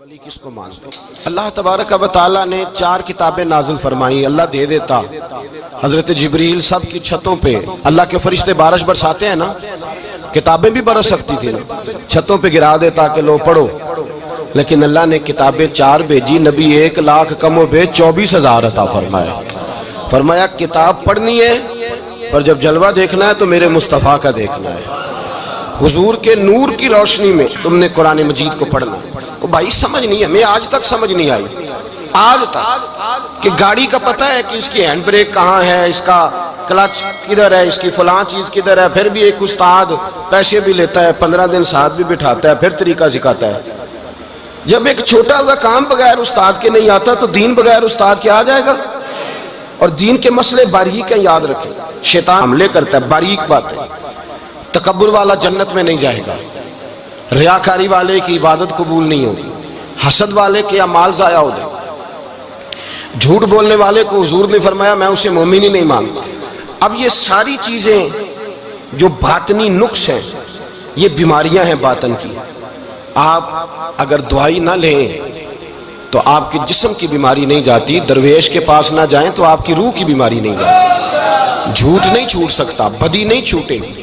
ولی کس کو مانتے ہیں؟ اللہ تبارک و تعالیٰ نے 4 کتابیں نازل فرمائی، اللہ دے دیتا حضرت جبریل سب کی چھتوں پہ، اللہ کے فرشتے بارش برساتے ہیں نا، کتابیں بھی برس سکتی تھی نا، چھتوں پہ گرا دیتا کہ لو پڑھو، لیکن اللہ نے کتابیں 4 بھیجی، نبی 1 لاکھ کم و بیش 24,000 عطا فرمایا۔ فرمایا کتاب پڑھنی ہے پر جب جلوہ دیکھنا ہے تو میرے مصطفیٰ کا دیکھنا ہے، حضور کے نور کی روشنی میں تم نے قرآن مجید کو پڑھنا ہے۔ وہ بھائی سمجھ نہیں ہے، میں آج تک سمجھ نہیں آئی، آج تک کہ گاڑی کا پتہ ہے کہ اس کی ہینڈ بریک کہاں ہے، اس کا کلچ کدھر ہے، اس کی فلاں چیز کدھر ہے، پھر بھی ایک استاد پیسے بھی لیتا ہے، 15 دن ساتھ بھی بٹھاتا ہے، پھر طریقہ سکھاتا ہے۔ جب ایک چھوٹا سا کام بغیر استاد کے نہیں آتا تو دین بغیر استاد کے آ جائے گا؟ اور دین کے مسئلے باریک ہیں، یاد رکھیں، شیطان حملے کرتا ہے، باریک بات ہے۔ تکبر والا جنت میں نہیں جائے گا، ریاکاری والے کی عبادت قبول نہیں ہوگی، حسد والے کے اعمال ضائع ہو جائے، جھوٹ بولنے والے کو حضور نے فرمایا میں اسے مومن ہی نہیں مانتا۔ اب یہ ساری چیزیں جو باطنی نقص ہیں، یہ بیماریاں ہیں باطن کی، آپ اگر دوائی نہ لیں تو آپ کے جسم کی بیماری نہیں جاتی، درویش کے پاس نہ جائیں تو آپ کی روح کی بیماری نہیں جاتی، جھوٹ نہیں چھوٹ سکتا، بدی نہیں چھوٹے گی۔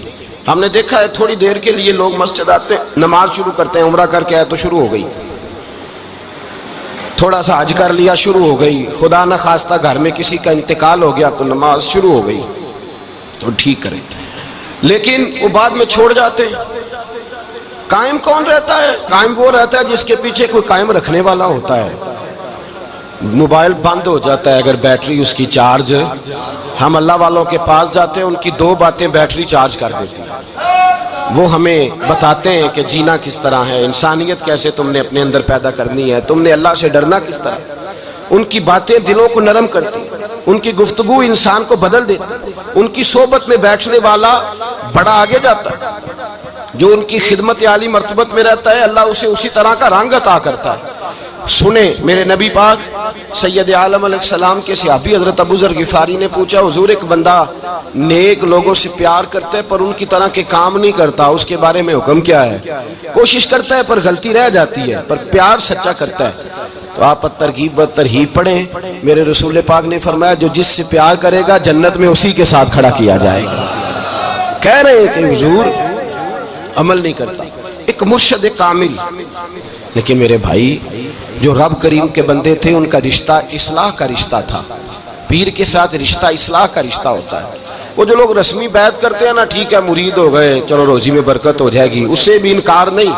ہم نے دیکھا ہے تھوڑی دیر کے لیے لوگ مسجد آتے ہیں، نماز شروع کرتے ہیں، عمرہ کر کے آئے تو شروع ہو گئی، تھوڑا سا حج کر لیا شروع ہو گئی، خدا نہ خواستہ گھر میں کسی کا انتقال ہو گیا تو نماز شروع ہو گئی، تو ٹھیک کریں، لیکن وہ بعد میں چھوڑ جاتے ہیں۔ قائم کون رہتا ہے؟ قائم وہ رہتا ہے جس کے پیچھے کوئی قائم رکھنے والا ہوتا ہے۔ موبائل بند ہو جاتا ہے اگر بیٹری اس کی چارج، ہم اللہ والوں کے پاس جاتے ہیں، ان کی 2 باتیں بیٹری چارج کر دیتی ہیں، وہ ہمیں بتاتے ہیں کہ جینا کس طرح ہے، انسانیت کیسے تم نے اپنے اندر پیدا کرنی ہے، تم نے اللہ سے ڈرنا کس طرح۔ ان کی باتیں دلوں کو نرم کرتی، ان کی گفتگو انسان کو بدل دیتی، ان کی صحبت میں بیٹھنے والا بڑا آگے جاتا ہے، جو ان کی خدمت عالی مرتبت میں رہتا ہے اللہ اسے اسی طرح کا رنگ عطا کرتا ہے۔ سنیں، میرے نبی پاک سید عالم علیہ السلام کے صحابی حضرت ابو ذر غفاری نے پوچھا حضور ایک بندہ نیک لوگوں سے پیار کرتا ہے پر ان کی طرح کے کام نہیں کرتا، اس کے بارے میں حکم کیا ہے؟ کوشش کرتا ہے پر غلطی رہ جاتی ہے، پر پیار سچا کرتا ہے، تو آپ ترغیب و ترہیب پڑھیں۔ میرے رسول پاک نے فرمایا جو جس سے پیار کرے گا جنت میں اسی کے ساتھ کھڑا کیا جائے گا۔ کہہ رہے ہیں کہ حضور عمل نہیں کرتا، ایک مرشد کامل، لیکن میرے بھائی جو رب کریم کے بندے تھے ان کا رشتہ اصلاح کا رشتہ تھا، پیر کے ساتھ رشتہ اصلاح کا رشتہ ہوتا ہے۔ وہ جو لوگ رسمی بیعت کرتے ہیں نا، ٹھیک ہے مرید ہو گئے چلو روزی میں برکت ہو جائے گی، اس سے بھی انکار نہیں۔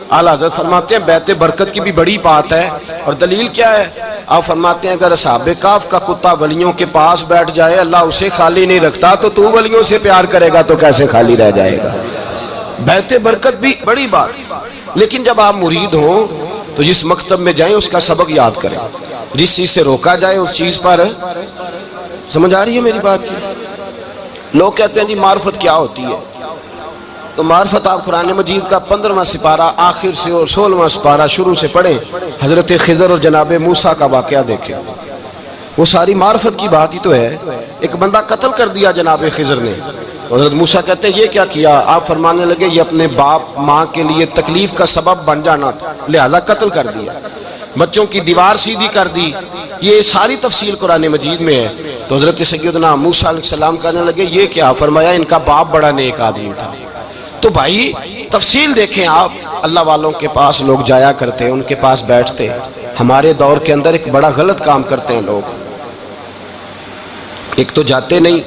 اعلیٰ حضرت فرماتے ہیں بیعت برکت کی بھی بڑی بات ہے، اور دلیل کیا ہے؟ آپ فرماتے ہیں اگر اصحاب کہف کا کتا ولیوں کے پاس بیٹھ جائے اللہ اسے خالی نہیں رکھتا، تو ولیوں سے پیار کرے گا تو کیسے خالی رہ جائے گا؟ بیعت برکت بھی بڑی بات، لیکن جب آپ مرید ہوں تو جس مکتب میں جائیں اس کا سبق یاد کریں، جس چیز سے روکا جائے اس چیز پر، سمجھ آ رہی ہے میری بات کی؟ لوگ کہتے ہیں جی معرفت کیا ہوتی ہے، تو معرفت آپ قرآن مجید کا 15واں سپارہ آخر سے اور 16واں سپارہ شروع سے پڑھیں، حضرت خضر اور جناب موسیٰ کا واقعہ دیکھیں، وہ ساری معرفت کی بات ہی تو ہے۔ ایک بندہ قتل کر دیا جناب خضر نے، حضرت موسیٰ کہتے ہیں یہ کیا کیا؟ آپ فرمانے لگے یہ اپنے باپ ماں کے لیے تکلیف کا سبب بن جانا لہذا قتل کر دیا، بچوں کی دیوار سیدھی کر دی، یہ ساری تفصیل قرآن مجید میں ہے۔ تو حضرت سیدنا موسیٰ علیہ السلام کہنے لگے یہ کیا؟ فرمایا ان کا باپ بڑا نیک آدمی تھا۔ تو بھائی تفصیل دیکھیں آپ، اللہ والوں کے پاس لوگ جایا کرتے ہیں، ان کے پاس بیٹھتے۔ ہمارے دور کے اندر ایک بڑا غلط کام کرتے ہیں لوگ، ایک تو جاتے نہیں،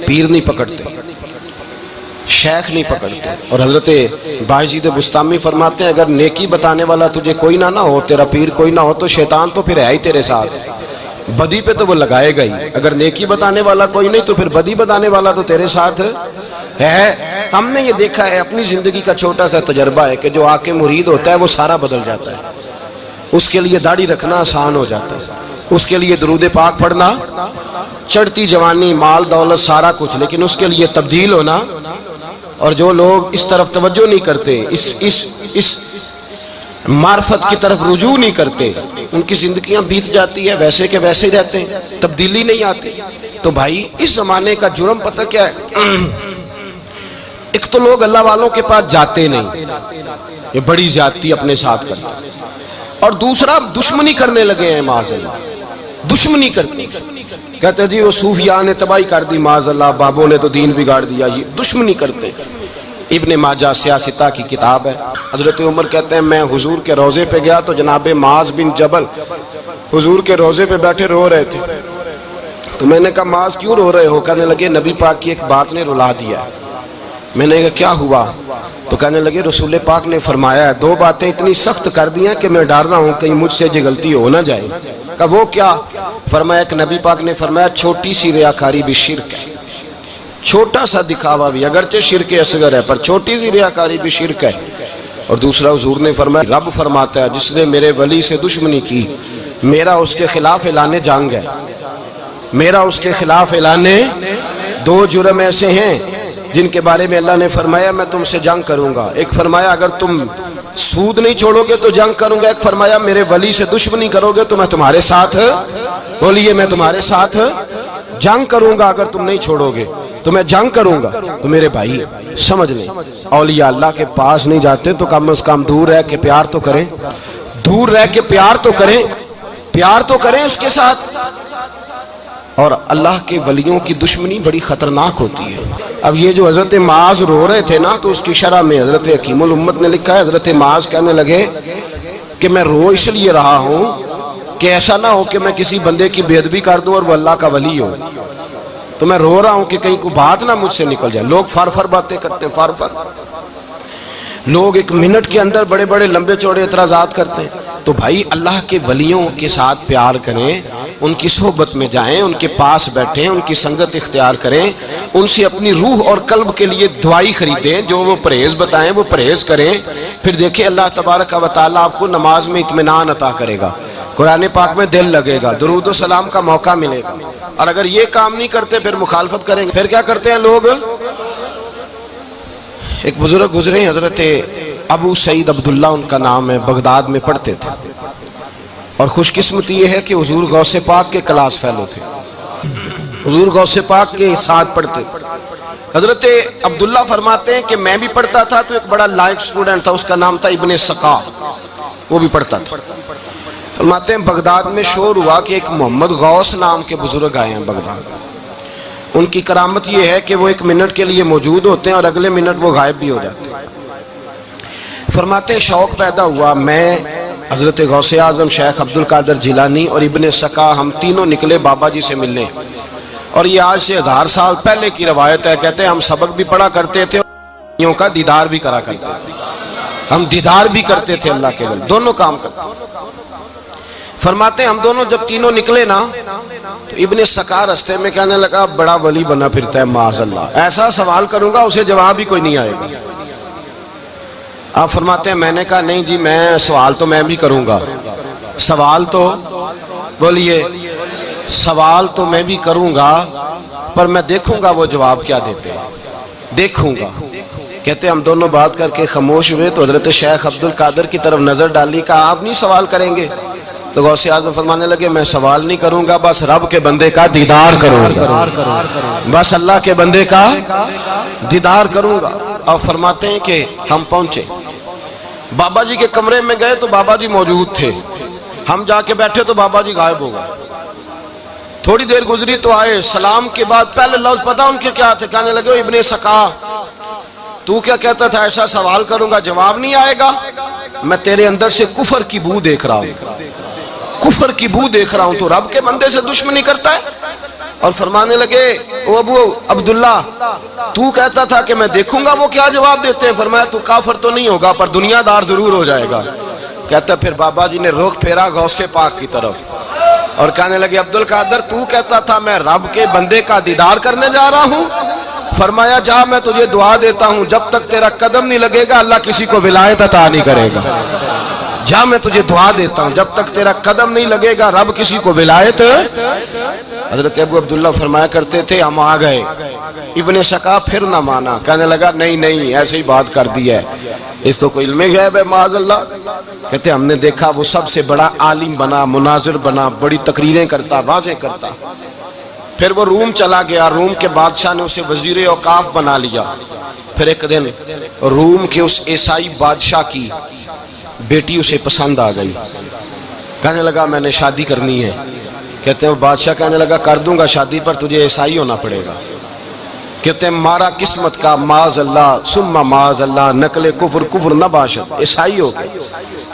پیر نہیں پکڑتے، شیخ نہیں پکڑتے، اور حضرت باجید بستامی فرماتے ہیں اگر نیکی بتانے والا تجھے کوئی نہ ہو، تیرا پیر کوئی نہ ہو، تو شیطان تو پھر ہے ہی تیرے ساتھ، بدی پہ تو وہ لگائے گا ہی۔ اگر نیکی بتانے والا کوئی نہیں تو پھر بدی بتانے والا تو تیرے ساتھ ہے۔ ہم نے یہ دیکھا ہے، اپنی زندگی کا چھوٹا سا تجربہ ہے کہ جو آ کے مرید ہوتا ہے وہ سارا بدل جاتا ہے، اس کے لیے داڑھی رکھنا آسان ہو جاتا ہے، اس کے لیے درود پاک پڑھنا، چڑھتی جوانی مال دولت سارا کچھ، لیکن اس کے لیے تبدیل ہونا۔ اور جو لوگ اس طرف توجہ نہیں کرتے، اس معرفت کی طرف رجوع نہیں کرتے، ان کی زندگیاں بیت جاتی ہے ویسے کہ ویسے ہی رہتے ہیں، تبدیلی نہیں آتی۔ تو بھائی اس زمانے کا جرم پتہ کیا ہے؟ ایک تو لوگ اللہ والوں کے پاس جاتے نہیں، یہ بڑی زیادتی اپنے ساتھ کرتے ہیں۔ اور دوسرا دشمنی کرنے لگے ہیں معاذ اللہ، دشمنی کرتے کہتے جی وہ صوفیاء نے تباہی کر دی معاذ اللہ، بابوں نے تو دین بگاڑ دیا، یہ دشمنی کرتے ہیں۔ ابن ماجہ سیاستہ کی کتاب ہے۔ حضرت عمر کہتے ہیں میں حضور کے روضے پہ گیا تو جناب معاذ بن جبل حضور کے روضے پہ بیٹھے رو رہے تھے، تو میں نے کہا معاذ کیوں رو رہے ہو؟ کہنے لگے نبی پاک کی ایک بات نے رلا دیا۔ میں نے کہا کیا ہوا؟ تو کہنے لگے رسول پاک نے فرمایا ہے، دو باتیں اتنی سخت کر دی ہیں کہ میں ڈر رہا ہوں کہیں مجھ سے یہ غلطی ہو نہ جائے۔ کہا وہ کیا؟ فرمایا ایک نبی پاک نے فرمایا چھوٹی سی ریاکاری بھی شرک ہے، چھوٹا سا دکھاوا بھی، اگرچہ شرک اصغر ہے پر چھوٹی سی ریاکاری بھی شرک ہے۔ اور دوسرا حضور نے فرمایا رب فرماتا ہے جس نے میرے ولی سے دشمنی کی میرا اس کے خلاف اعلان جنگ ہے، میرا اس کے خلاف اعلان۔ دو جرم ایسے ہیں جن کے بارے میں اللہ نے فرمایا میں تم سے جنگ کروں گا، ایک فرمایا اگر تم سود نہیں چھوڑو گے تو جنگ کروں گا، ایک فرمایا میرے ولی سے دشمنی کرو گے تو میں تمہارے ساتھ، بولیے میں تمہارے ساتھ جنگ کروں گا، اگر تم نہیں چھوڑو گے تو میں جنگ کروں گا۔ تو میرے بھائی سمجھ لیں اولیاء اللہ کے پاس نہیں جاتے تو کم از کم دور رہ کے پیار تو کریں، دور رہ کے پیار تو کریں، پیار تو کریں اس کے ساتھ۔ اور اللہ کے ولیوں کی دشمنی بڑی خطرناک ہوتی ہے۔ اب یہ جو حضرت معاذ رو رہے تھے نا تو اس کی شرح میں حضرت حکیم الامت نے لکھا ہے حضرت معاذ کہنے لگے کہ میں رو اس لیے رہا ہوں کہ ایسا نہ ہو کہ میں کسی بندے کی بے ادبی کر دوں اور وہ اللہ کا ولی ہو، تو میں رو رہا ہوں کہ کہیں کوئی بات نہ مجھ سے نکل جائے۔ لوگ فار باتیں کرتے ہیں، فار لوگ ایک منٹ کے اندر بڑے بڑے لمبے چوڑے اعتراضات کرتے ہیں۔ تو بھائی اللہ کے ولیوں کے ساتھ پیار کریں، ان کی صحبت میں جائیں، ان کے پاس بیٹھیں، ان کی سنگت اختیار کریں، ان سے اپنی روح اور قلب کے لیے دعائی خریدیں، جو وہ پرہیز بتائیں وہ پرہیز کریں، پھر دیکھیں اللہ تبارک و تعالیٰ آپ کو نماز میں اطمینان عطا کرے گا، قرآن پاک میں دل لگے گا، درود و سلام کا موقع ملے گا۔ اور اگر یہ کام نہیں کرتے پھر مخالفت کریں گے، پھر کیا کرتے ہیں لوگ؟ ایک بزرگ گزرے حضرت ابو سعید عبداللہ ان کا نام ہے، بغداد میں پڑھتے تھے، اور خوش قسمتی یہ ہے کہ حضور غوث پاک کے کلاس فیلو تھے، حضور غوث پاک کے ساتھ پڑھتے تھے۔ حضرت عبداللہ فرماتے ہیں کہ میں بھی پڑھتا تھا تو ایک بڑا لائق سٹوڈنٹ تھا، اس کا نام تھا ابن سقا، وہ بھی پڑھتا تھا۔ فرماتے ہیں بغداد میں شور ہوا کہ ایک محمد غوث نام کے بزرگ آئے ہیں بغداد، ان کی کرامت یہ ہے کہ وہ ایک منٹ کے لیے موجود ہوتے ہیں اور اگلے منٹ وہ غائب بھی ہو جاتے ہیں۔ فرماتے ہیں شوق پیدا ہوا، میں حضرت غوث اعظم شیخ عبد القادر جیلانی اور ابن سقا ہم تینوں نکلے بابا جی سے ملنے، اور یہ آج سے 1000 سال پہلے کی روایت ہے۔ کہتے ہیں ہم سبق بھی پڑھا کرتے تھے اور کا دیدار بھی کرا کرتے تھے، ہم دیدار بھی کرتے تھے اللہ کے ولی، دونوں کام کرتے۔ فرماتے ہیں ہم دونوں جب تینوں نکلے نا تو ابن سقا رستے میں کہنے لگا بڑا ولی بنا پھرتا ہے معاذ اللہ، ایسا سوال کروں گا اسے جواب ہی کوئی نہیں آئے گا۔ آپ فرماتے ہیں میں نے کہا نہیں جی میں سوال تو میں بھی کروں گا، سوال تو بولیے سوال تو میں بھی کروں گا، پر میں دیکھوں گا وہ جواب کیا دیتے ہیں، دیکھوں گا۔ کہتے ہم دونوں بات کر کے خاموش ہوئے تو حضرت شیخ عبد القادر کی طرف نظر ڈالی، کہا آپ نہیں سوال کریں گے؟ تو غوث اعظم فرمانے لگے میں سوال نہیں کروں گا، بس رب کے بندے کا دیدار کروں گا، بس اللہ کے بندے کا دیدار کروں گا۔ اور فرماتے ہیں کہ ہم پہنچے بابا جی کے کمرے میں گئے تو بابا جی موجود تھے، ہم جا کے بیٹھے تو بابا جی غائب ہو گئے۔ تھوڑی دیر گزری تو آئے، سلام کے بعد پہلے لفظ پتہ ان کے کیا تھے؟ کہنے لگے ابن سقا تو کیا کہتا تھا ایسا سوال کروں گا جواب نہیں آئے گا؟ میں تیرے اندر سے کفر کی بو دیکھ رہا ہوں، کفر کی بو دیکھ رہا ہوں، تو رب کے بندے سے دشمنی کرتا ہے۔ اور فرمانے لگے او ابو عبداللہ تو کہتا تھا کہ میں دیکھوں گا وہ کیا جواب دیتے ہیں۔ فرمایا تو کافر تو نہیں ہوگا پر دنیا دار ضرور ہو جائے گا۔ کہتا پھر بابا جی نے رخ پھیرا غوث پاک کی طرف اور کہنے لگے عبد القادر تو کہتا تھا میں رب کے بندے کا دیدار کرنے جا رہا ہوں، فرمایا جا میں تجھے دعا دیتا ہوں جب تک تیرا قدم نہیں لگے گا اللہ کسی کو ولایت عطا نہیں کرے گا، جا میں تجھے دعا دیتا ہوں جب تک تیرا قدم نہیں لگے گا رب کسی کو ولایت۔ حضرت ابو عبداللہ فرمایا کرتے تھے ہم آ گئے، ابن سقا پھر نہ مانا، کہنے لگا نہیں نہیں ایسے ہی بات کر دی ہے، اس تو کوئی علم غیب ہے معاذ اللہ۔ کہتے ہم نے دیکھا وہ سب سے بڑا عالم بنا، مناظر بنا، بڑی تقریریں کرتا، واضح کرتا۔ پھر وہ روم چلا گیا، روم کے بادشاہ نے اسے وزیر اوقاف بنا لیا۔ پھر ایک دن روم کے اس عیسائی بادشاہ کی بیٹی اسے پسند آ گئی، کہنے لگا میں نے شادی کرنی ہے۔ کہتے ہیں بادشاہ کہنے لگا کر دوں گا شادی، پر تجھے عیسائی ہونا پڑے گا۔ کہتے ہیں مارا قسمت کا معاذ اللہ ثم معاذ اللہ، نقل کفر کفر نہ باشد، عیسائی ہو گئے۔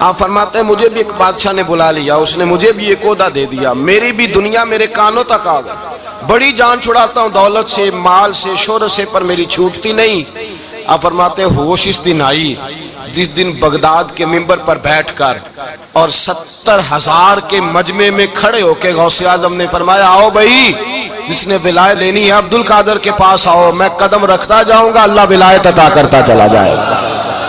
آپ فرماتے ہیں مجھے بھی ایک بادشاہ نے بلا لیا، اس نے مجھے بھی ایک عہدہ دے دیا، میری بھی دنیا میرے کانوں تک آ گئی، بڑی جان چھڑاتا ہوں دولت سے، مال سے، شہرت سے، پر میری چھوٹتی نہیں۔ آپ فرماتے ہیں ہوش اس دن آئی جس دن بغداد کے منبر پر بیٹھ کر اور 70,000 کے مجمع میں کھڑے ہو کے غوث اعظم نے فرمایا آؤ بھائی، جس نے ولایت لینی ہے عبد القادر کے پاس آؤ، میں قدم رکھتا جاؤں گا، اللہ ولایت عطا کرتا چلا جائے گا،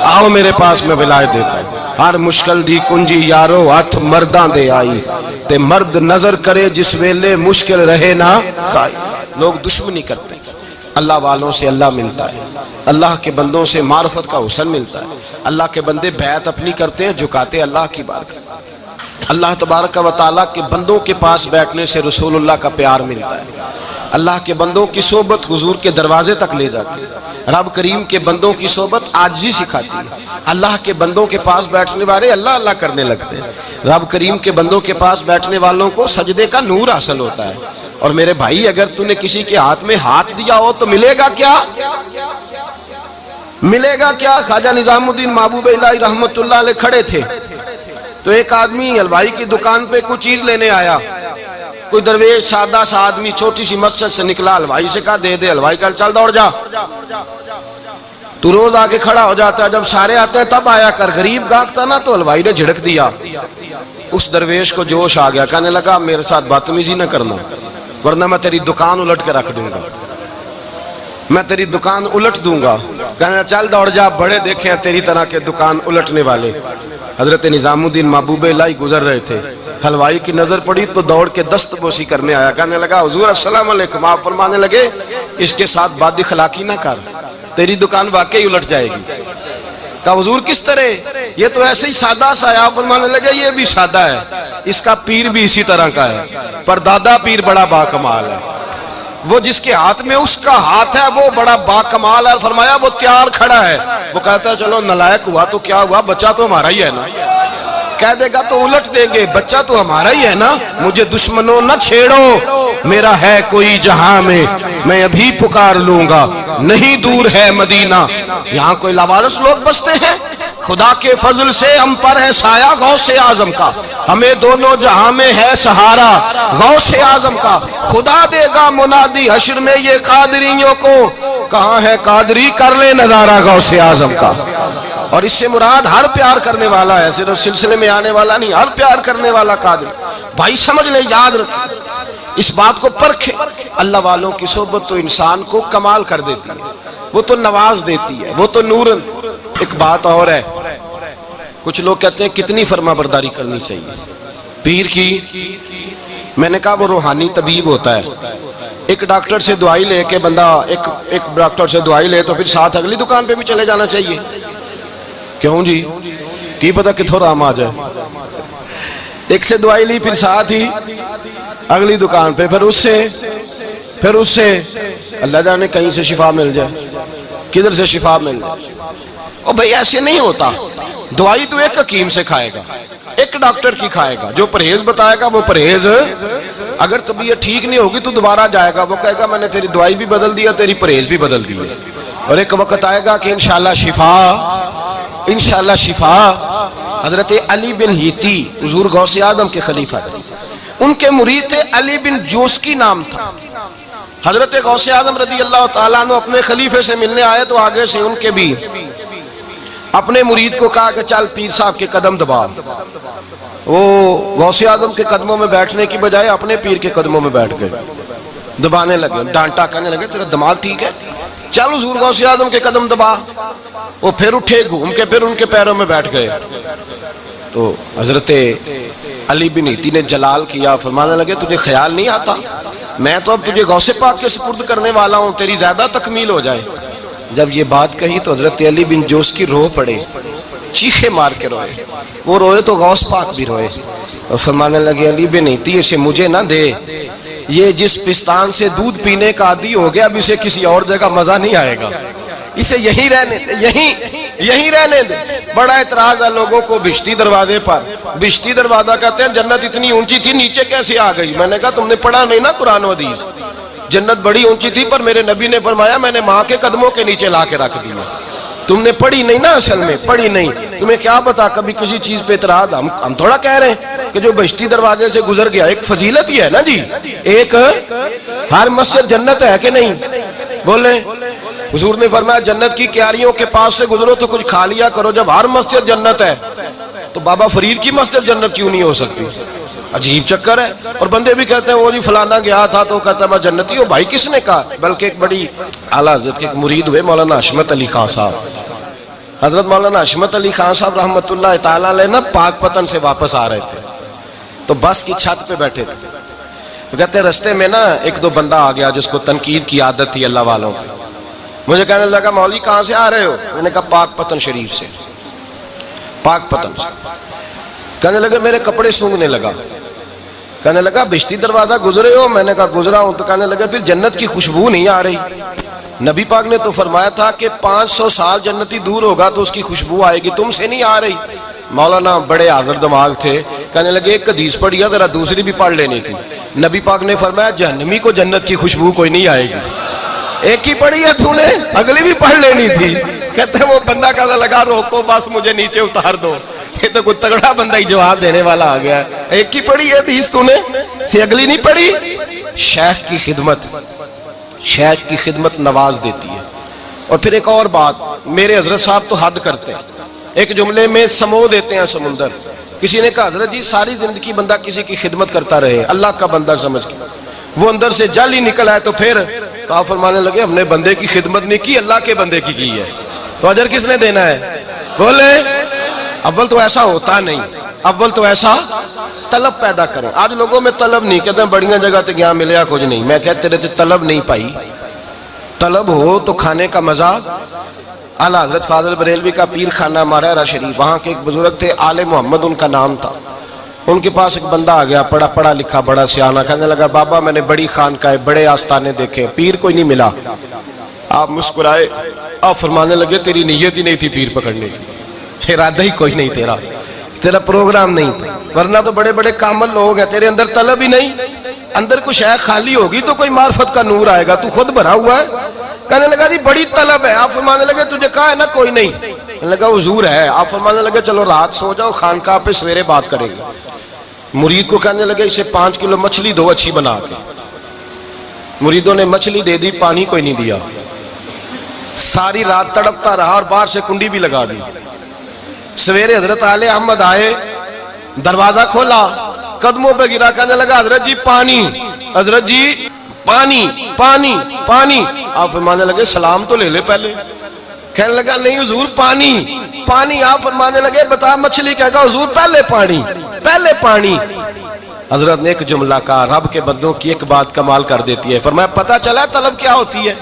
آؤ میرے پاس میں ولایت دیتا ہوں۔ ہر مشکل دی کنجی یارو ہاتھ مرداں دے آئی، تے مرد نظر کرے جس ویلے مشکل رہے نہ کائی۔ لوگ دشمنی کرتے ہیں، اللہ والوں سے اللہ ملتا ہے، اللہ کے بندوں سے معرفت کا حسن ملتا ہے، اللہ کے بندے بیعت اپنی کرتے ہیں، جھکاتے اللہ کی بارگاہ۔ اللہ تبارک و تعالیٰ کے بندوں کے پاس بیٹھنے سے رسول اللہ کا پیار ملتا ہے، اللہ کے بندوں کی صحبت حضور کے دروازے تک لے جاتی ہے، رب کریم کے بندوں کی صحبت عاجزی سکھاتی ہے، اللہ کے بندوں کے پاس بیٹھنے والے اللہ اللہ کرنے لگتے ہیں، رب کریم کے بندوں کے پاس بیٹھنے والوں کو سجدے کا نور حاصل ہوتا ہے۔ اور میرے بھائی اگر تو نے کسی کے ہاتھ میں ہاتھ دیا ہو تو ملے گا کیا؟ ملے گا کیا؟ خواجہ نظام الدین محبوب الہی رحمت اللہ علیہ کھڑے تھے، تو ایک آدمی حلوائی کی دکان پہ کچھ چیز لینے آیا، کوئی درویش سادہ سا آدمی چھوٹی سی مسجد سے نکلا، حلوائی سے کہا دے دے، حلوائی کہا چل دوڑ جا، تو روز آگے کھڑا ہو جاتا ہے، جب سارے آتے ہیں تب آیا کر، غریب گاہک تھا نا تو حلوائی نے جھڑک دیا، اس درویش کو جوش آ گیا، کہنے لگا میرے ساتھ بدتمیزی نہ کرنا ورنہ میں تیری دکان الٹ کے رکھ دوں گا، میں تیری دکان الٹ دوں گا۔ کہنا چل دوڑ جا، بڑے دیکھے ہیں تیری طرح کے دکان الٹنے والے۔ حضرت نظام الدین محبوب الہی گزر رہے تھے، حلوائی کی نظر پڑی تو دوڑ کے دست بوسی کرنے آیا، کہنے لگا حضور السلام علیکم۔ آپ فرمانے لگے اس کے ساتھ بد اخلاقی نہ کر، تیری دکان واقعی الٹ جائے گی۔ کہا حضور کس طرح؟ یہ تو ایسے ہی سادہ سا ہے۔ آپ فرمانے لگے یہ بھی سادہ ہے، اس کا پیر بھی اسی طرح کا ہے، پر دادا پیر بڑا باکمال ہے، وہ جس کے ہاتھ میں اس کا ہاتھ ہے وہ بڑا باکمال ہے۔ فرمایا وہ تیار کھڑا ہے، وہ کہتا ہے چلو نالائق ہوا تو کیا ہوا، بچہ تو ہمارا ہی ہے نا، کہہ دے گا تو الٹ دیں گے، بچہ تو ہمارا ہی ہے نا، مجھے دشمنوں نہ چھیڑو، میرا ہے کوئی جہاں میں ابھی پکار لوں گا، نہیں دور ہے مدینہ۔ یہاں کوئی لاوارث لوگ بستے ہیں، خدا کے فضل سے ہم پر ہے سایہ غوث اعظم کا، ہمیں دونوں جہاں میں ہے سہارا غوث اعظم کا، خدا دے گا منادی حشر میں یہ قادریوں کو، کہاں ہے قادری کر لے نظارہ غوث اعظم کا۔ اور اس سے مراد ہر پیار کرنے والا ہے، صرف سلسلے میں آنے والا نہیں، ہر پیار کرنے والا قادر۔ بھائی سمجھ لے، یاد رکھیں، اس بات کو پرکھیں، اللہ والوں کی صحبت تو انسان کو کمال کر دیتی ہے، وہ تو نواز دیتی ہے، وہ تو نورن۔ ایک بات اور ہے، کچھ لوگ کہتے ہیں کتنی فرما برداری کرنی چاہیے پیر کی؟ میں نے کہا وہ روحانی طبیب ہوتا ہے، ایک ڈاکٹر سے دوائی لے کے بندہ ایک ڈاکٹر سے دوائی لے تو پھر ساتھ اگلی دکان پہ بھی چلے جانا چاہیے، کیوں جی؟ کی پتہ کتھوں رام آ جائے، ایک سے دوائی لی پھر ساتھ ہی اگلی دکان پہ، پھر اس سے اللہ جانے کہیں سے شفا مل جائے، کدھر سے شفا مل جائے۔ اور بھئی ایسے نہیں ہوتا، دوائی تو ایک حکیم سے کھائے گا، ایک ڈاکٹر کی کھائے گا، جو پرہیز بتائے گا وہ پرہیز، اگر طبیعت ٹھیک نہیں ہوگی تو دوبارہ جائے گا، وہ کہے گا میں نے تیری دوائی بھی بدل دیا، تیری پرہیز بھی بدل دی ہے، اور ایک وقت آئے گا کہ انشاءاللہ شفا۔ حضرت علی بن ہیتی حضور غوث اعظم کے خلیفہ تھے، ان کے مرید تھے علی بن جوسکی نام تھا۔ حضرت غوث اعظم رضی اللہ تعالیٰ عنہ اپنے خلیفے سے ملنے آئے تو آگے سے ان کے بھی اپنے مرید کو کہا کہ چل پیر صاحب کے قدم دبا۔ وہ غوث اعظم کے قدموں میں بیٹھنے کی بجائے اپنے پیر کے قدموں میں بیٹھ گئے، دبانے لگے، ڈانٹا، کہنے لگے تیرا دماغ ٹھیک ہے، چل حضور غوث اعظم کے قدم دبا۔ وہ پھر اٹھے، گھوم کے پھر ان کے پیروں میں بیٹھ گئے، تو حضرت علی بن ہیتی نے جلال کیا، فرمانے لگے تجھے خیال نہیں آتا میں تو اب تجھے غوث پاک کے سپرد کرنے والا ہوں، تیری زیادہ تکمیل ہو جائے۔ جب یہ بات کہی تو حضرت علی بن جوسکی رو پڑے، چیخے مار کے روئے، وہ روئے تو غوث پاک بھی روئے، اور فرمانے لگے علی بن ہیتی اسے مجھے نہ دے، یہ جس پستان سے دودھ پینے کا عادی ہو گیا اب اسے کسی اور جگہ مزہ نہیں آئے گا، اسے یہیں رہنے دے، یہیں رہنے دے۔ بڑا اعتراض ہے لوگوں کو بہشتی دروازے پر۔ بہشتی دروازہ کہتے ہیں جنت اتنی اونچی تھی نیچے کیسے آ گئی؟ میں نے کہا تم نے پڑھا نہیں نا قرآن و حدیث۔ جنت بڑی اونچی تھی پر میرے نبی نے فرمایا میں نے ماں کے قدموں کے نیچے لا کے رکھ دیا۔ تم نے پڑھی نہیں نا، اصل میں پڑھی نہیں، تمہیں کیا پتا کبھی کسی چیز پہ اعتراض۔ ہم تھوڑا کہہ رہے ہیں کہ جو بہشتی دروازے سے گزر گیا ایک فضیلت ہی ہے نا جی، ایک ہر مسجد جنت ہے کہ نہیں؟ بولے حضور نے فرمایا جنت کی کیاریوں کے پاس سے گزرو تو کچھ کھا لیا کرو۔ جب ہر مسجد جنت ہے تو بابا فرید کی مسجد جنت کیوں نہیں ہو سکتی؟ عجیب چکر ہے۔ اور بندے بھی کہتے ہیں وہ جی فلانا گیا تھا تو کہتا ہے میں جنتی ہوں۔ بھائی کس نے کہا؟ بلکہ ایک بڑی اعلیٰ حضرت کے ایک مرید ہوئے مولانا حشمت علی خان صاحب، حضرت مولانا حشمت علی خان صاحب رحمۃ اللہ تعالیٰ علیہ نا پاک پتن سے واپس آ رہے تھے تو بس کی چھت پہ بیٹھے تھے، تو کہتے ہیں رستے میں نا ایک دو بندہ آ گیا جس کو تنقید کی عادت تھی اللہ والوں پہ۔ مجھے کہنے لگا مولوی کہاں سے آ رہے ہو؟ میں نے کہا پاک پتن شریف سے، پاک پتن سے۔ کہنے لگے میرے کپڑے سونگنے لگا۔ کہنے لگا بہشتی دروازہ گزرے ہو؟ میں نے کہا گزرا ہوں۔ تو کہنے لگا پھر جنت کی خوشبو نہیں آ رہی؟ نبی پاک نے تو فرمایا تھا کہ 500 سال جنتی دور ہوگا تو اس کی خوشبو آئے گی، تم سے نہیں آ رہی؟ مولانا بڑے حاضر دماغ تھے، کہنے لگے ایک حدیث پڑھی ہے ذرا دوسری بھی پڑھ لینی تھی۔ نبی پاک نے فرمایا جہنمی کو جنت کی خوشبو کوئی نہیں آئے گی، ایک ہی پڑھی ہے تو نے، اگلی بھی پڑھ لینی تھی۔ کہتے ہیں وہ بندہ کہنے لگا روکو بس مجھے نیچے اتار دو، یہ تو کوئی تگڑا بندہ ہی جواب دینے والا آ گیا ہے، ایک ہی پڑھی ہے حدیث تو نے، سے اگلی نہیں پڑھی۔ شیخ کی خدمت، شیخ کی خدمت نواز دیتی ہے۔ اور پھر ایک اور بات، میرے حضرت صاحب تو حد کرتے ہیں، ایک جملے میں سمو دیتے ہیں سمندر۔ کسی نے کہا حضرت جی ساری زندگی بندہ کسی کی خدمت کرتا رہے اللہ کا بندہ سمجھ کے، وہ اندر سے جل ہی نکل آئے تو پھر تو آپ فرمانے لگے ہم نے بندے کی خدمت نہیں کی، اللہ کے بندے کی ہے، تو اجر کس نے دینا ہے؟ بولے اول تو ایسا ہوتا نہیں، اول تو ایسا طلب پیدا کریں۔ آج لوگوں میں طلب نہیں، کہتے ہیں بڑیاں جگہ تے گیا ملیا کچھ نہیں۔ میں کہتے رہتے طلب نہیں پائی، طلب ہو تو کھانے کا مزہ۔ اعلیٰ حضرت فاضل بریلوی کا پیر خانہ مارہرہ شریف، وہاں کے ایک بزرگ تھے آل محمد ان کا نام تھا، ان کے پاس ایک بندہ آ گیا پڑھا لکھا بڑا سیانہ، کہنے لگا بابا میں نے بڑی خانقاہیں بڑے آستانے دیکھے پیر کوئی نہیں ملا۔ آپ مسکرائے، آپ فرمانے لگے تیری نیت ہی نہیں تھی پیر پکڑنے کی، ارادہ ہی کوئی نہیں تیرا پروگرام نہیں تھا، ورنہ تو بڑے بڑے کامل لوگ ہیں، تیرے اندر طلب ہی نہیں، اندر کچھ ہے خالی ہوگی تو کوئی معرفت کا نور آئے گا، تو خود بھرا ہوا ہے۔ کہنے لگا جی بڑی طلب ہے۔ آپ فرمانے لگے تجھے کہا ہے نا کوئی نہیں؟ کہنے لگا حضور ہے۔ آپ فرمانے لگے چلو رات سو جاؤ خانقاہ پہ سویرے بات کریں گے۔ مرید کو کہنے لگے اسے 5 کلو مچھلی دو اچھی بنا کے۔ مریدوں نے مچھلی دے دی، پانی کوئی نہیں دیا، ساری رات تڑپتا رہا اور باہر سے کنڈی بھی لگا دی۔ سویرے حضرت آل احمد آئے، دروازہ کھولا، قدموں پہ گرا، کہنے لگا حضرت جی پانی، حضرت جی پانی پانی پانی۔ آپ فرمانے لگے سلام تو لے لے پہلے۔ کہنے لگا نہیں حضور پانی پانی۔ آپ فرمانے لگے بتا مچھلی کہے گا حضور پہلے پانی پہلے پانی۔ حضرت نے ایک جملہ کہا، رب کے بندوں کی ایک بات کمال کر دیتی ہے، فرمایا پتہ چلا طلب کیا ہوتی ہے؟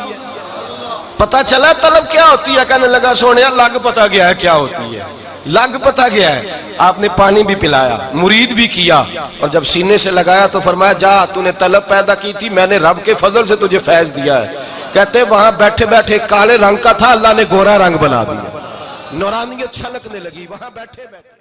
پتہ چلا طلب کیا ہوتی ہے؟ کہنے لگا سونیا لگ پتہ گیا ہے کیا ہوتی ہے، لگ پتہ گیا ہے۔ آپ نے پانی بھی پلایا، مرید بھی کیا، اور جب سینے سے لگایا تو فرمایا جا تو نے طلب پیدا کی تھی، میں نے رب کے فضل سے تجھے فیض دیا ہے۔ کہتے وہاں بیٹھے بیٹھے کالے رنگ کا تھا، اللہ نے گورا رنگ بنا دیا، نورانیت چھلکنے لگی وہاں بیٹھے بیٹھے۔